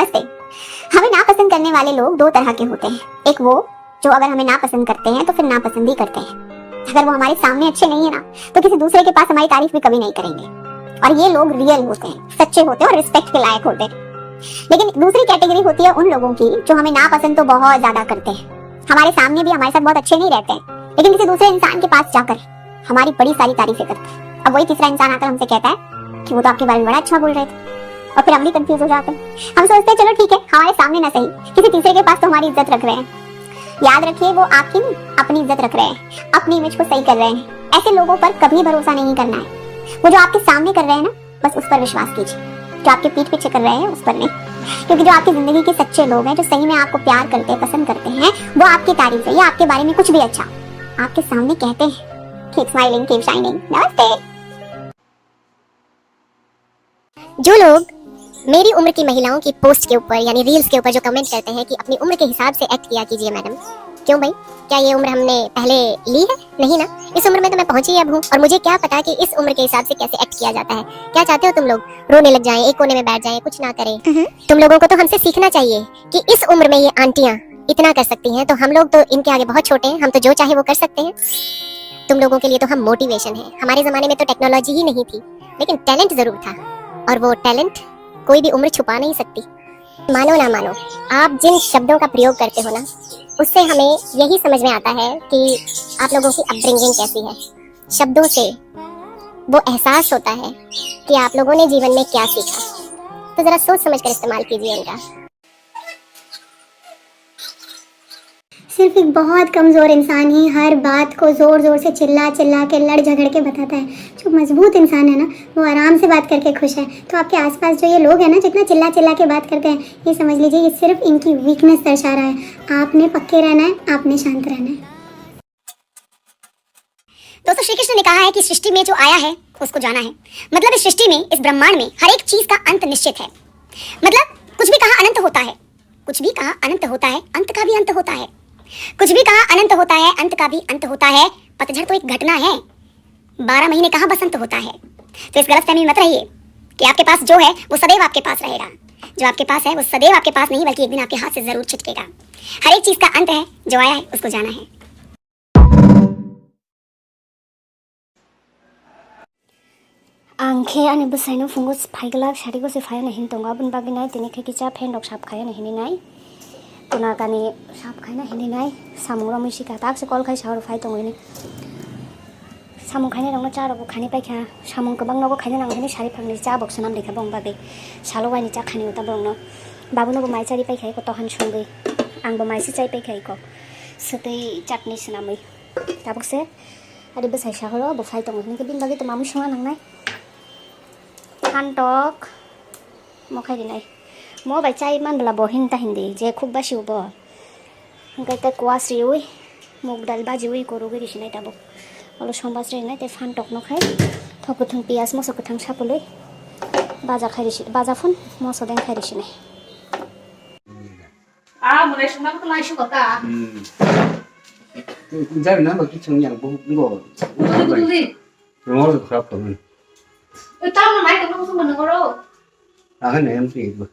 नमस्ते। हमें नापसंद करने वाले लोग दो तरह के होते हैं। एक वो जो अगर हमें नापसंद करते हैं तो फिर नापसंद ही करते हैं। अगर वो हमारे सामने अच्छे नहीं है ना तो किसी दूसरे के पास हमारी तारीफ भी कभी नहीं करेंगे। और ये लोग रियल होते हैं, सच्चे होते हैं और रिस्पेक्ट के लायक होते हैं। लेकिन दूसरी कैटेगरी होती है उन लोगों की जो हमें नापसंद तो बहुत ज्यादा करते हैं, हमारे सामने भी हमारे साथ बहुत अच्छे नहीं रहते हैं, लेकिन किसी दूसरे इंसान के पास जाकर हमारी बड़ी सारी तारीफें करते हैं। अब वही तीसरा इंसान आकर हमसे कहता है कि वो तो आपके बारे में बड़ा अच्छा बोल रहे थे, और फिर हम भी कंफ्यूज हो जाते हैं। हम सोचते हैं चलो ठीक है, हमारे सामने ना सही, किसी तीसरे के पास तो हमारी इज्जत रख रहे हैं। याद रखिए वो आपकी नहीं, अपनी इज्जत रख रहे हैं, अपनी इमेज को सही कर रहे हैं। ऐसे लोगों पर कभी भरोसा नहीं करना है। वो जो आपके सामने कर रहे हैं ना, बस उस पर विश्वास कीजिए। जो आपके पीठ पीछे कर रहे हैं उस पर नहीं, क्योंकि जो आपकी जिंदगी के सच्चे लोग हैं, जो सही में आपको प्यार करते हैं, पसंद करते हैं, वो आपकी तारीफ है या आपके बारे में कुछ भी अच्छा आपके सामने कहते हैं। Keep smiling, keep shining. नमस्ते। जो लोग मेरी उम्र की महिलाओं की पोस्ट के ऊपर यानी रील्स के ऊपर जो कमेंट करते हैं कि अपनी उम्र के हिसाब से एक्ट किया कीजिए मैडम, क्यों भाई, क्या ये उम्र हमने पहले ली है? नहीं ना। इस उम्र में तो मैं पहुंची अब हूँ, और मुझे क्या पता कि इस उम्र के हिसाब से कैसे एक्ट किया जाता है। क्या चाहते हो तुम लोग? रोने लग जाएं, एक कोने में बैठ जाएं, कुछ ना करें? तुम लोगों को तो हमसे सीखना चाहिए कि इस उम्र में ये आंटियां इतना कर सकती हैं, तो हम लोग तो इनके आगे बहुत छोटे हैं, हम तो जो चाहे वो कर सकते हैं। तुम लोगों के लिए तो हम मोटिवेशन है। हमारे जमाने में तो टेक्नोलॉजी ही नहीं थी, लेकिन टैलेंट जरूर था, और वो टैलेंट कोई भी उम्र छुपा नहीं सकती। मानो ना मानो, आप जिन शब्दों का प्रयोग करते हो ना, उससे हमें यही समझ में आता है कि आप लोगों की अपब्रिंगिंग कैसी है। शब्दों से वो एहसास होता है कि आप लोगों ने जीवन में क्या सीखा। तो जरा सोच समझ कर इस्तेमाल कीजिए उनका। सिर्फ एक बहुत कमज़ोर इंसान ही हर बात को ज़ोर ज़ोर से चिल्ला चिल्ला के लड़ झगड़ के बताता है। जो मजबूत इंसान है ना, वो आराम से बात करके खुश है। तो आपके आसपास जो ये लोग हैं ना, जितना चिल्ला चिल्ला के बात करते हैं, ये समझ लीजिए ये सिर्फ इनकी वीकनेस दर्शा रहा है। आपने पक्के रहना है, आपने शांत रहना है। दोस्तों, श्री कृष्ण ने कहा है कि सृष्टि में जो आया है उसको जाना है। मतलब इस सृष्टि में, इस ब्रह्मांड में हर एक चीज का अंत निश्चित है। मतलब कुछ भी कहा अनंत होता है, कुछ भी कहा अनंत होता है, अंत का भी अंत होता है। कुछ भी कहा अनंत होता है, अंत का भी अंत होता है। पतझड़ तो एक घटना है, 12 महीने कहाँ बसंत होता है। तो इस गलतफहमी में मत रहिए कि आपके पास जो है वो सदैव आपके पास रहेगा। जो आपके पास है वो सदैव आपके पास नहीं, बल्कि एक दिन आपके हाथ से जरूर छिटकेगा। हर एक चीज का अंत है, जो आया है उसको जाना है। आंखे आने बसाइनो फुंगो फाइगला शारीको से फायन हिन तोंगा बुन बाबी नाय तिने के किचा फेन डक साप खायन हिनि नाय तोना कानी साप खायना हिनि नाय सामुरा मुसी का ताक से कॉल खाय सावर फाय तोंगनि सामु खायने रंग चारबो खानि पाइखा सामु गोबां नगो खायने नांगनि सारि फांनि चा बक्स नाम लेखा बं बाबे सालवानि चा खानि उता बंनो बाबुनो माइ चारि पाइखाय को तहन सुंगै आंबो माइसे चाइ पाइखाय को सतै चटनी सनामै ताबकसे आरि बसाइ साहरो बो फाय तोंगनि के बिन बागे तो मामु संगा नांनाय खानटक मखाइ दिनाय मो बाइ चाइ मान बला बहिन ता हिन्दी जे खूब बासि उबो हंकाय ता क्वासरि उइ मुग दाल बाजि उइ करू गरिसिनाय ताबो अलो संबास रेनाय ते फानटक नखाय थगथं पियाज मसो गोथां सापुलै बाजा खाइरिसि बाजा फुन मसो दें खाइरिसिनाय आ मुनै संना को लाइसु गता जाबि ना बाकी संग yang bo दुदुदि ro khap pang ता म नाइ त मुसु मन गरो आ ने em ti bo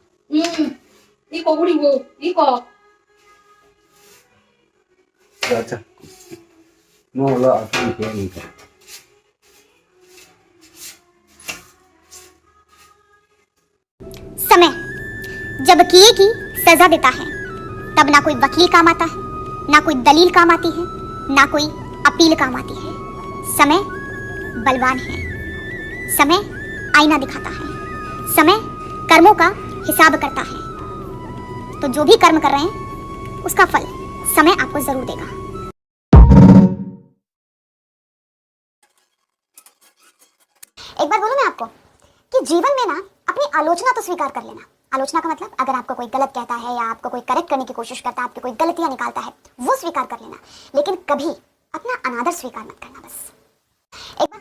이거 우리고 이거 अच्छा mo lo a ti ke ni समय जब किए की सजा देता है, तब ना कोई वकील काम आता है, ना कोई दलील काम आती है, ना कोई अपील काम आती है। समय बलवान है, समय आईना दिखाता है, समय कर्मों का हिसाब करता है। तो जो भी कर्म कर रहे हैं उसका फल समय आपको जरूर देगा। एक बात बोलूं मैं आपको कि जीवन में ना अपनी आलोचना तो स्वीकार कर लेना। आलोचना का मतलब अगर आपको कोई गलत कहता है या आपको कोई करेक्ट करने की कोशिश करता है, आपकी कोई गलतियां निकालता है, वो स्वीकार कर लेना, लेकिन कभी अपना अनादर स्वीकार मत करना। बस एक बार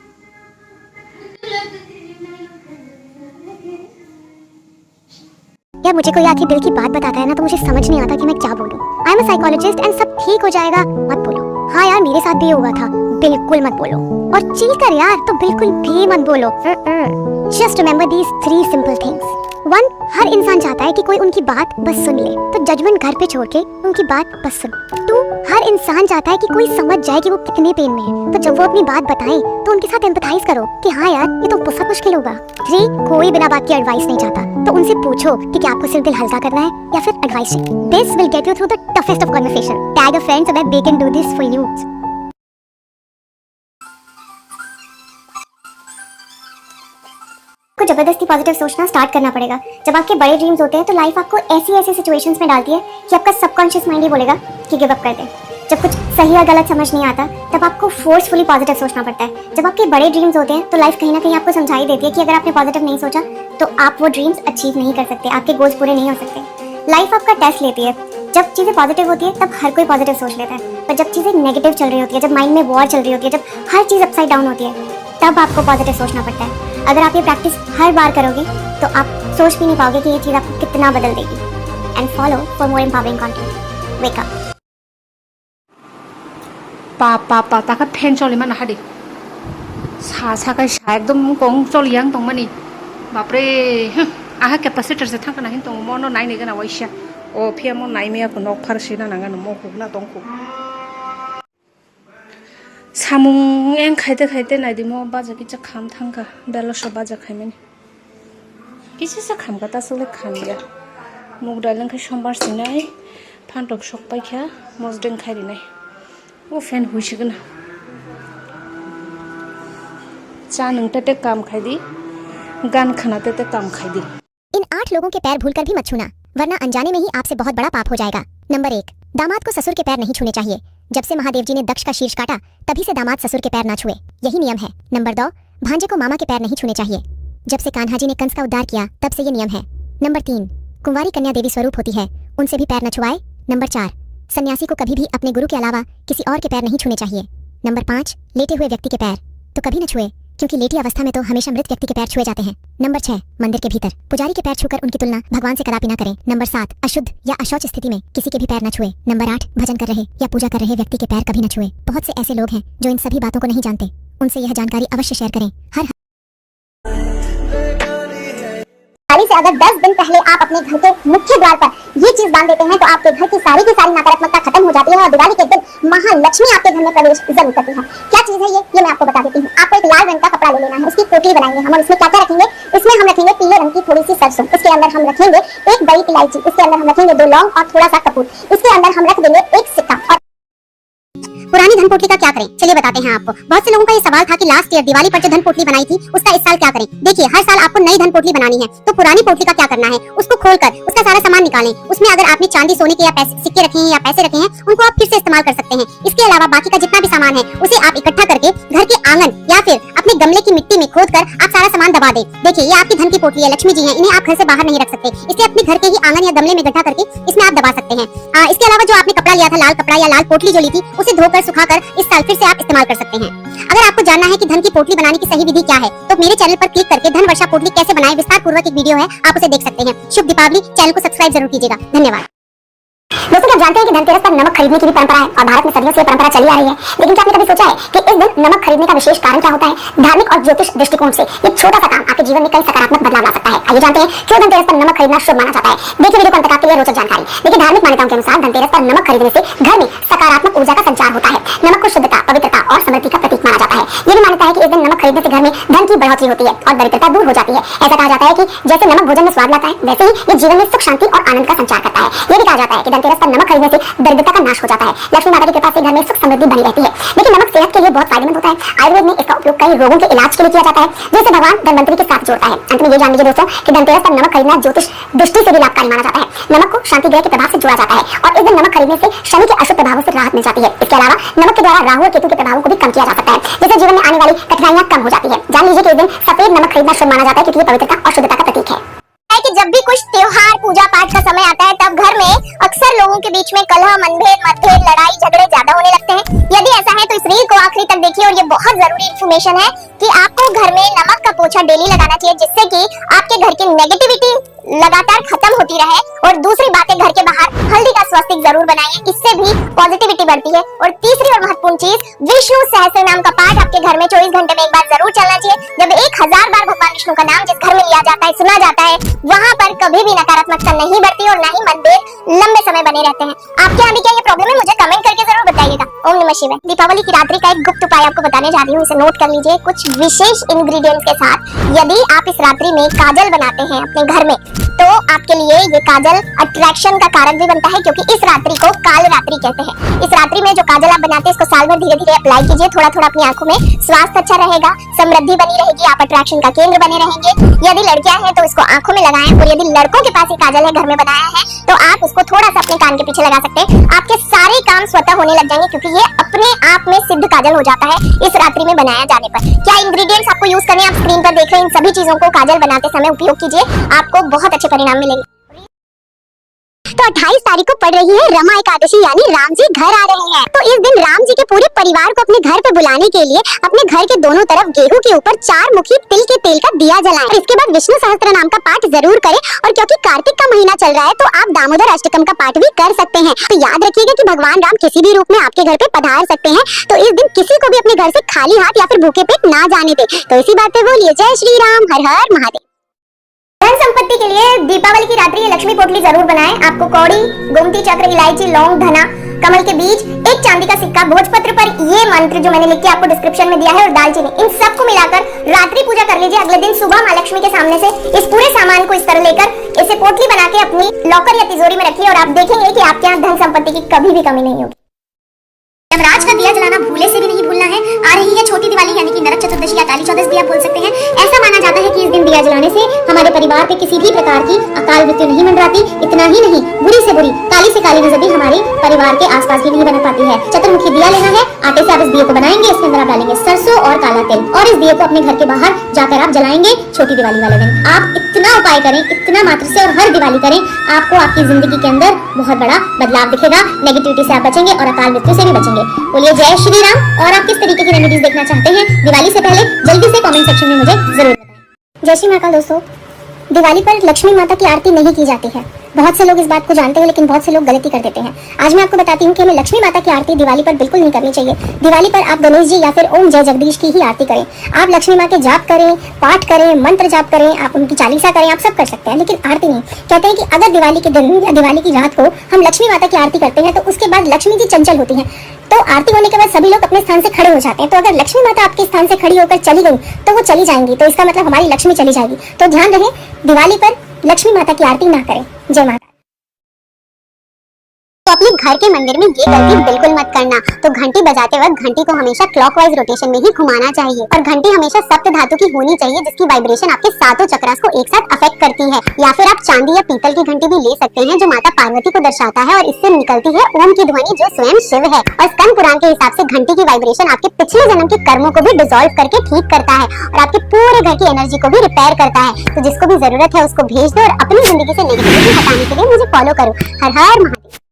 यार, मुझे कोई आके दिल की बात बताता है ना, तो मुझे समझ नहीं आता कि मैं क्या बोलूं। I am a psychologist and सब ठीक हो जाएगा मत बोलो। हाँ यार, मेरे साथ भी हुआ था, बिल्कुल मत बोलो। और चिल कर यार, तो बिल्कुल भी मत बोलो। Just remember these 3 simple things. हर इंसान चाहता है कि कोई उनकी बात बस सुन ले, तो जजमेंट घर पे छोड़ के उनकी बात बस सुन। 2, हर इंसान चाहता है कि कोई समझ जाए कि वो कितने पेन में है, तो जब वो अपनी बात बताएं तो उनके साथ एम्पैथाइज करो कि हाँ यार ये तो बहुत मुश्किल होगा। 3, कोई बिना बात की एडवाइस नहीं चाहता, तो उनसे पूछो कि क्या आपको सिर्फ दिल हल्का करना है या फिर एडवाइस चाहिए। This will get you through the toughest of conversation. Tag a friend so that they can do this for you. को जबरदस्ती पॉजिटिव सोचना स्टार्ट करना पड़ेगा। जब आपके बड़े ड्रीम्स होते हैं तो लाइफ आपको ऐसी सिचुएशंस में डालती है कि आपका सबकॉन्शियस माइंड ही बोलेगा कि गिव अप कर दे। जब कुछ सही और गलत समझ नहीं आता तब आपको फोर्सफुली पॉजिटिव सोचना पड़ता है। जब आपके बड़े ड्रीम्स होते हैं तो लाइफ कहीं ना कहीं आपको समझाई देती है कि अगर आपने पॉजिटिव नहीं सोचा तो आप वो ड्रीम्स अचीव नहीं कर सकते, आपके गोल्स पूरे नहीं हो सकते। लाइफ आपका टेस्ट लेती है। जब चीज़ें पॉजिटिव होती है तब हर कोई पॉजिटिव सोच लेता है, पर जब चीज़ें नेगेटिव चल रही होती है, जब माइंड में वॉर चल रही होती है, जब हर चीज़ अपसाइड डाउन होती है, तब आपको पॉजिटिव सोचना पड़ता है। अगर आप ये प्रैक्टिस हर बार करोगे तो आप सोच भी नहीं पाओगे कि ये चीज़ आपको कितना बदल देगी। And follow for more empowering content. Wake up. पा ताका फैन चले मा नाहादि सा एकदम गं चलियां दं मानि बापरे आहा कैपेसिटर से थांखना हिन दं मनो नायनो गोना वाइसिया ओ फिया मो नायमेया को नक फारसे नानांगा मो हुगना दंखौ सामुं एं खाइते नायदि मो बाजा किचा खाम थांखा बेलस बाजा खाइमेनि किसी से खाम का तासले खामिया मुग दाइलं खाइ समबार सिनाय फानटक सक पाइखा मजदें खाइरिनाय वो फैन हुईसिगोन चा नोंते काम खाइदी गान खानाते काम खाइदी। इन 8 लोगों के पैर भूलकर भी मत छूना, वरना अनजाने में ही आपसे बहुत बड़ा पाप हो जाएगा। नंबर 1, दामाद को ससुर के पैर नहीं छूने चाहिए। जब से महादेव जी ने दक्ष का शीर्ष काटा तभी से दामाद ससुर के पैर ना छुए, यही नियम है। नंबर 2, भांजे को मामा के पैर नहीं छूने चाहिए। जब से कान्हा जी ने कंस का उद्धार किया तब से ये नियम है। नंबर 3, कुंवारी कन्या देवी स्वरूप होती है, उनसे भी पैर न छुआए। नंबर 4, सन्यासी को कभी भी अपने गुरु के अलावा किसी और के पैर नहीं छूने चाहिए। नंबर 5, लेटे हुए व्यक्ति के पैर तो कभी न छुए, क्योंकि लेटी अवस्था में तो हमेशा मृत व्यक्ति के पैर छुए जाते हैं। नंबर 6, मंदिर के भीतर पुजारी के पैर छूकर उनकी तुलना भगवान से कदापि न करें। नंबर 7, अशुद्ध या अशौच स्थिति में किसी के भी पैर न छुए। नंबर 8, भजन कर रहे या पूजा कर रहे व्यक्ति के पैर कभी न छुए। बहुत से ऐसे लोग हैं जो इन सभी बातों को नहीं जानते, उनसे यह जानकारी अवश्य शेयर करें। हर से अगर 10 दिन पहले आप अपने घर के मुख्य द्वार पर ये चीज बांध देते हैं तो आपके घर की सारी नकारात्मकता खत्म हो जाती है और दिवाली के दिन महालक्ष्मी आपके घर में प्रवेश जरूर करती है। क्या चीज है ये मैं आपको बता देती हूँ। आपको एक लाल रंग का कपड़ा ले लेना है, उसकी पोटली बनाएंगे हम और उसमें क्या क्या रखेंगे। इसमें हम रखेंगे पीले रंग की थोड़ी सी सरसों, इसके अंदर हम रखेंगे एक बड़ी इलायची, इसके अंदर हम रखेंगे 2 लौंग और थोड़ा सा कपूर, इसके अंदर हम रख देंगे एक सिक्का। और पुरानी धन पोटली का क्या करें, चलिए बताते हैं आपको। बहुत से लोगों का ये सवाल था कि लास्ट ईयर दिवाली पर जो धन पोटली बनाई थी उसका इस साल क्या करें। देखिए, हर साल आपको नई धन पोटली बनानी है, तो पुरानी पोटली का क्या करना है, उसको खोलकर उसका सारा सामान निकालें। उसमें अगर आपने चांदी सोने के या सिक्के रखे हैं या पैसे रखे हैं उनको आप फिर से इस्तेमाल कर सकते हैं। इसके अलावा बाकी का जितना भी सामान है उसे आप इकट्ठा करके घर के आंगन या फिर अपने गमले की मिट्टी में खोद कर आप सारा सामान दबा दें। देखिए, ये आपकी धन की पोटली है, लक्ष्मी जी है, इन्हें आप घर से बाहर नहीं रख सकते, इसलिए अपने घर के ही आंगन या गमले में गड्ढा करके इसमें आप दबा सकते हैं। इसके अलावा जो आपने कपड़ा लिया था, लाल कपड़ा या लाल पोटली जो ली थी, उसे धोकर सुखाकर इस साल फिर से आप इस्तेमाल कर सकते हैं। अगर आपको जानना है कि धन की पोटली बनाने की सही विधि क्या है तो मेरे चैनल पर क्लिक करके धन वर्षा पोटली कैसे बनाएं विस्तार पूर्वक एक वीडियो है, आप उसे देख सकते हैं। शुभ दीपावली। चैनल को सब्सक्राइब जरूर कीजिएगा। धन्यवाद। दोस्तों, आप जानते हैं कि धनतेरस पर नमक खरीदने की भी परंपरा है और भारत में सदियों से परंपरा चली आ रही है। लेकिन क्या आपने कभी सोचा है कि इस दिन नमक खरीदने का विशेष कारण क्या होता है। धार्मिक और ज्योतिष दृष्टिकोण से ये छोटा सा काम आपके जीवन में कई सकारात्मक बदलाव ला सकता है। आइए जानते हैं क्यों धनतेरस पर नमक खरीदना शुभ माना जाता है। देखिए वीडियो को अंत तक आपके लिए रोचक जानकारी। देखिए, धार्मिक मान्यताओं के अनुसार धनतेरस पर नमक खरीदने से घर में सकारात्मक ऊर्जा का संचार होता है। नमक को शुद्धता, पवित्रता और समृद्धि का प्रतीक माना जाता है। ये भी मान्यता है कि इस दिन नमक खरीदने से घर में धन की बढ़ोतरी होती है और दरिद्रता दूर हो जाती है। ऐसा कहा जाता है कि जैसे नमक भोजन में स्वाद लाता है वैसे ही ये जीवन में सुख, शांति और आनंद का संचार करता है। ये भी कहा जाता है कि धनतेरस पर नमक खरीदने से दरिद्रता का नाश हो जाता है, लक्ष्मी माता की कृपा से घर में सुख समृद्धि बनी रहती है। लेकिन नमक सेहत के लिए बहुत फायदेमंद होता है। आयुर्वेद में इसका उपयोग कई रोगों के इलाज के लिए किया जाता है, जिसे भगवान धनवंतरी के साथ जोड़ता है। अंत में ये जान लीजिए दोस्तों कि धनतेरस पर नमक खरीदना ज्योतिष दृष्टि से भी लाभकारी माना जाता है। नमक को शांति ग्रह के प्रभाव से जोड़ा जाता है और इस दिन नमक खरीदने से शनि के अशुभ प्रभावों से राहत मिल जाती है। इसके अलावा नमक के द्वारा राहु और केतु के प्रभावों को भी कम किया जा सकता है, जिससे जीवन में आने वाली कठिनाइयां कम हो जाती है। जान लीजिए कि इस दिन सफेद नमक खरीदना शुभ माना जाता है क्योंकि ये पवित्रता और शुद्धता का प्रतीक है। कि जब भी कुछ त्योहार, पूजा पाठ का समय आता है तब घर में अक्सर लोगों के बीच में कलह, मतभेद, लड़ाई झगड़े ज्यादा होने लगते हैं। यदि ऐसा है तो इस रील को आखिरी तक देखिए और ये बहुत जरूरी इन्फॉर्मेशन है कि आपको घर में नमक का पोछा डेली लगाना चाहिए, जिससे कि आपके घर की नेगेटिविटी लगातार खत्म होती रहे। और दूसरी बात है, घर के बाहर हल्दी का स्वस्तिक जरूर बनाइए, इससे भी पॉजिटिविटी बढ़ती है। और तीसरी और महत्वपूर्ण चीज, विष्णु सहस्त्र नाम का पाठ आपके घर में 24 घंटे में एक बार जरूर चलना चाहिए। जब 1000 बार भगवान विष्णु का नाम जिस घर में लिया जाता है, सुना जाता है, वहाँ पर कभी भी नकारात्मकता नहीं बढ़ती और न ही मतभेद लंबे समय बने रहते हैं। आपके यहाँ भी क्या ये प्रॉब्लम है? मुझे कमेंट करके जरूर बताइएगा। ओम नमः शिवाय। दीपावली की रात्रि का एक गुप्त उपाय आपको बताने जा रही हूँ, इसे नोट कर लीजिए। कुछ विशेष इंग्रेडिएंट्स के साथ यदि आप इस रात्रि में काजल बनाते हैं अपने घर में, तो आपके लिए ये काजल अट्रैक्शन का कारण भी बनता है, क्योंकि इस रात्रि को काल रात्रि कहते हैं। इस रात्रि में जो काजल आप बनाते हैं, इसको साल भर धीरे धीरे अप्लाई कीजिए, थोड़ा थोड़ा अपनी आंखों में। स्वास्थ्य अच्छा रहेगा, समृद्धि बनी रहेगी, आप अट्रैक्शन का केंद्र बने रहेंगे। यदि लड़कियां हैं तो इसको आंखों में लगाएं, और यदि लड़कों के पास ये काजल है, घर में बनाया है, तो आप उसको थोड़ा सा अपने कान के पीछे लगा सकते हैं। आपके सारे काम स्वतः होने लग जाएंगे, क्योंकि ये अपने आप में सिद्ध काजल हो जाता है इस रात्रि में बनाया जाने पर। क्या इंग्रेडिएंट्स आपको यूज करने हैं, आप स्क्रीन पर देख रहे हैं। इन सभी चीजों को काजल बनाते समय उपयोग कीजिए, आपको बहुत अच्छे परिणाम मिलेंगे। तो 28 तारीख को पड़ रही है रमा एकादशी, यानी राम जी घर आ रहे हैं। तो इस दिन राम जी के पूरे परिवार को अपने घर पे बुलाने के लिए अपने घर के दोनों तरफ गेहूं के ऊपर 4 मुखी तिल के तेल का दिया जलाएं। और इसके बाद विष्णु सहस्त्र नाम का पाठ जरूर करें। और क्योंकि कार्तिक का महीना चल रहा है, तो आप दामोदर अष्टकम का पाठ भी कर सकते हैं। तो याद रखिएगा कि भगवान राम किसी भी रूप में आपके घर पे पधार सकते हैं। तो इस दिन किसी को भी अपने घर से खाली हाथ या फिर भूखे पेट ना जाने दे। तो इसी बात पे बोलिए जय श्री राम, हर हर महादेव। धन संपत्ति के लिए दीपावली की रात्रि ये लक्ष्मी पोटली जरूर बनाएं। आपको कौड़ी, गोमती चक्र, इलायची, लौंग, धना, कमल के बीज, एक चांदी का सिक्का, भोजपत्र पर ये मंत्र जो मैंने लिख के आपको डिस्क्रिप्शन में दिया है, और दालचीनी, इन सबको मिलाकर रात्रि पूजा कर लीजिए। अगले दिन सुबह माँ लक्ष्मी के सामने से इस पूरे सामान को इस तरह लेकर इसे पोटली बना के अपनी लॉकर या तिजोरी में रखिए, और आप देखेंगे कि आपके यहाँ धन संपत्ति की कभी भी कमी नहीं होगी। यमराज का दिया जलाना भूले से भी नहीं भूलना है। आ रही है छोटी दिवाली, यानी कि नरक चतुर्दशी या काली चौदस भी आप बोल सकते हैं। ऐसा माना जाता है कि इस दिन दिया जलाने से हमारे परिवार पे किसी भी प्रकार की अकाल मृत्यु नहीं मंडराती। इतना ही नहीं, बुरी से बुरी, काली से काली नजर भी हमारे परिवार के आसपास भी नहीं बन पाती है। चतुर्मुखी दिया लेना है, आटे से आप इस दिए को बनाएंगे, इसके अंदर आप डालेंगे सरसों और काला तिल, और इस दिए को अपने घर के बाहर जाकर आप जलाएंगे छोटी दिवाली वाले दिन। आप इतना उपाय करें, इतना मात्र से, और हर दिवाली करें, आपको आपकी जिंदगी के अंदर बहुत बड़ा बदलाव दिखेगा। नेगेटिविटी से आप बचेंगे और अकाल मृत्यु से भी बचेंगे। बोलिए जय श्री राम। और आप किस तरीके की रेमेडीज देखना चाहते हैं दिवाली से पहले, जल्दी से कमेंट सेक्शन में मुझे जरूर बताएं। जय श्री महाकाल। दोस्तों, दिवाली पर लक्ष्मी माता की आरती नहीं की जाती है। बहुत से लोग इस बात को जानते हैं, लेकिन बहुत से लोग गलती कर देते हैं। आज मैं आपको बताती हूँ कि हमें लक्ष्मी माता की आरती दिवाली पर बिल्कुल नहीं करनी चाहिए। दिवाली पर आप गणेश जी या फिर ओम जय जगदीश की ही आरती करें। आप लक्ष्मी माँ के जाप करें, पाठ करें, मंत्र जाप करें, आप उनकी चालीसा करें, आप सब कर सकते हैं, लेकिन आरती नहीं। कहते हैं कि अगर दिवाली के दिन या दिवाली की रात को हम लक्ष्मी माता की आरती करते हैं, तो उसके बाद लक्ष्मी जी चंचल होती हैं। तो आरती होने के बाद सभी लोग अपने स्थान से खड़े हो जाते हैं। तो अगर लक्ष्मी माता आपके स्थान से खड़ी होकर चली गई, तो वो चली जाएंगी, तो इसका मतलब हमारी लक्ष्मी चली जाएगी। तो ध्यान रहे, दिवाली पर लक्ष्मी माता की आरती ना करें। जय माता। तो अपने घर के मंदिर में ये गलती बिल्कुल मत करना। तो घंटी बजाते वक्त घंटी को हमेशा क्लॉकवाइज रोटेशन में ही घुमाना चाहिए, और घंटी हमेशा सप्त धातु की होनी चाहिए, जिसकी वाइब्रेशन आपके सातों चक्रास को एक साथ अफेक्ट करती है। या फिर आप चांदी या पीतल की घंटी भी ले सकते हैं, जो माता पार्वती को दर्शाता है, और इससे निकलती है ओम की ध्वनि, जो स्वयं शिव है। और स्कंद पुराण के हिसाब से घंटी की वाइब्रेशन आपके पिछले जन्म के कर्मों को भी डिसॉल्व करके ठीक करता है, और आपके पूरे घर की एनर्जी को भी रिपेयर करता है। तो जिसको भी जरूरत है उसको भेज दो, और अपनी जिंदगी से नेगेटिविटी हटाने के लिए मुझे फॉलो करो। हर हर महादेव।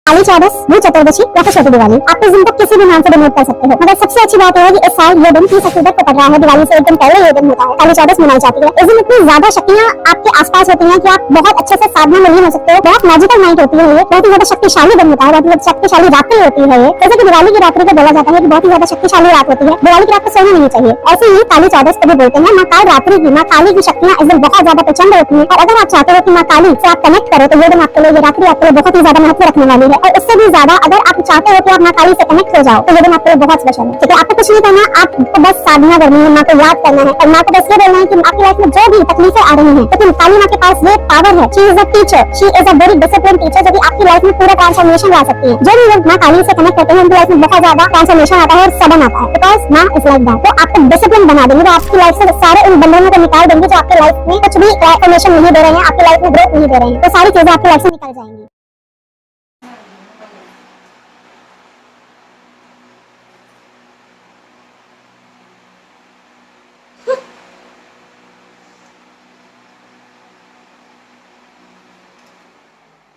काली चौदस, भूत चतुर्दशी या फिर छोटी दिवाली, आप इस दिन तक किसी भी नाम से डोनेट कर सकते हो। मगर सबसे अच्छी बात है कि इस साल ये दिन 30 अक्टूबर को पड़ रहा है। दिवाली से एक दिन पहले ये दिन होता है, काली चौदस मनाई जाती है। इस दिन इतनी ज्यादा शक्तियाँ आपके आसपास होती हैं कि आप बहुत अच्छे से साधना में हो सकते हो। बहुत मैजिकल नाइट होती है, ये बहुत ही ज्यादा शक्तिशाली दिन होता है, बहुत ही शक्तिशाली रात्रि होती है ये। जैसे कि दिवाली की रात्रि को बोला जाता है कि बहुत ही ज्यादा शक्तिशाली रात होती है। दिवाली की रात को सोना नहीं चाहिए। ऐसे ही काली चौदस को भी बोलते हैं। माँ काल रात्रि की, माँ काली की शक्तियाँ इस दिन बहुत ज्यादा प्रचंड होती है। और अगर आप चाहते हो कि माँ काली से आप कनेक्ट करो, तो ये दिन आपके लिए, ये रात्रि आपके लिए बहुत ही ज्यादा महत्व रखने वाली है। और उससे भी ज्यादा अगर आप चाहते हो कि आप माँ काली से कनेक्ट हो जाओ, तो ये दिन आपके लिए बहुत स्पेशल है। ठीक है, आपको कुछ नहीं करना, आपको बस साधना करनी है, माँ को याद करना है, और माँ को बस ये बोलना है कि आपकी लाइफ में जो भी तकलीफें आ रही हैं, लेकिन काली माँ के पास ये पावर है। She is a teacher, she is a very discipline teacher, जो कि आपकी लाइफ में पूरा ट्रांसफॉर्मेशन ला सकती है। जो भी लोग माँ काली से कनेक्ट करते हैं, उनकी लाइफ में बहुत ज्यादा ट्रांसफॉर्मेशन आता है और सडन आता है, बिकॉज माँ इज लाइक दैट। तो आपको डिसिप्लिन बना देंगे, तो आपकी लाइफ से सारे उन बंधनों को निकाल देंगे जो आपकी लाइफ में कुछ भी ट्रांसफॉर्मेशन नहीं दे रहे हैं, आपकी लाइफ में ग्रोथ नहीं दे रहे हैं। तो सारी चीजें आपकी लाइफ से निकल जाएंगी।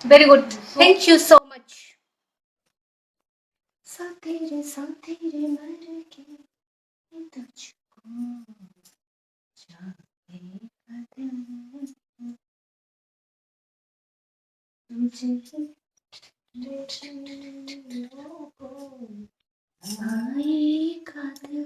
Very good. Thank you so much. साथी रे मर के तुझको चाहे कदम तुझे आई का दिल